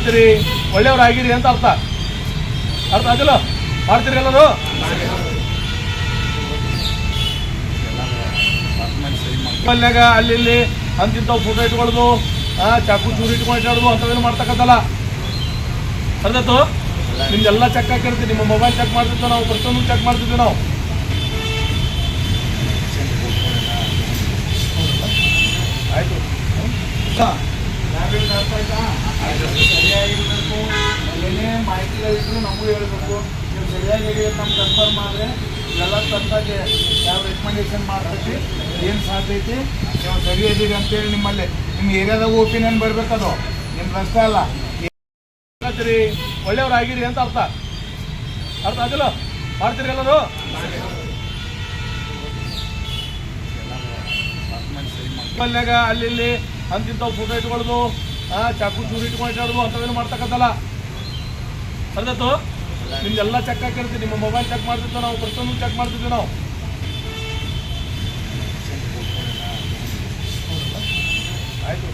ಮಾಡ್ತೀರಿ, ಒಳ್ಳೆಯವರಾಗಿರಿ ಅಂತ ಅರ್ಥ. ಅರ್ಥ ಆಗಿಲ್ಲ? ಮಾಡ್ತೀರಿ ಎಲ್ಲರೂ? ಮಲ್ಯಾಗ ಅಲ್ಲಿ ಅಂತಿಂತವು ಫೋಟೋ ಇಟ್ಕೊಳ್ಳೋದು, ಚಾಕು ಚೂರು ಇಟ್ಕೊಂಡು ಇಟ್ಟಾಡೋದು ಅಂಥವೇನು ಮಾಡ್ತಕ್ಕಂಥಲ್ಲ. ಅರ್ಧತ್ತು ನಿಮ್ದೆಲ್ಲ ಚೆಕ್ ಹಾಕಿರ್ತೀವಿ, ನಿಮ್ಮ ಮೊಬೈಲ್ ಚೆಕ್ ಮಾಡ್ತಿದ್ವಿ ನಾವು, ಪ್ರತಿಯೊಂದು ಚೆಕ್ ಮಾಡ್ತಿದ್ವಿ ನಾವು. ಆಯಿತು, ಸರಿಯಾಗಿರಬೇಕು. ಏನೇ ಮಾಹಿತಿಗಳಿದ್ರು ನಮಗೂ ಹೇಳಬೇಕು. ನೀವು ಸರಿಯಾಗಿ ನಮ್ಮ ಕನ್ಫರ್ಮ್ ಆದರೆ ಎಲ್ಲ ತಂದಾಗೆ ಯಾವ ರೆಕಮೆಂಡೇಶನ್ ಮಾಡ್ತೈತಿ, ಏನು ಸಾಧ್ಯೈತಿ, ನೀವು ಸರಿ ಇದ್ದೀರಿ ಅಂತೇಳಿ ನಿಮ್ಮಲ್ಲಿ ನಿಮ್ಮ ಏರಿಯಾದಾಗ ಒಪಿನಿಯನ್ ಬರಬೇಕದು. ನಿಮ್ದು ಅಷ್ಟೇ ಅಲ್ಲ, ಒಳ್ಳೆಯವರಾಗಿರಿ ಅಂತ ಅರ್ಥ. ಅರ್ಥ ಆಗಿಲ್ಲ? ಮಾಡ್ತೀರಿ ಎಲ್ಲರೂ? ಮಲ್ಯಾಗ ಅಲ್ಲಿ ಅಂತಿಂತವು ಫೋಟೋ ಇಟ್ಕೊಳ್ಳೋದು, ಚಾಕು ಚೂರು ಇಟ್ಕೊಂಡು ಇಟ್ಟಾಡೋದು ಅಂಥವೇನು ಮಾಡ್ತಕ್ಕಂಥಲ್ಲ. ಅರ್ಧತ್ತು ನಿಮ್ದೆಲ್ಲ ಚೆಕ್ ಹಾಕಿರ್ತೀವಿ, ನಿಮ್ಮ ಮೊಬೈಲ್ ಚೆಕ್ ಮಾಡ್ತಿದ್ವಿ ನಾವು, ಪ್ರತಿಯೊಂದು ಚೆಕ್ ಮಾಡ್ತಿದ್ವಿ ನಾವು. ಆಯಿತು.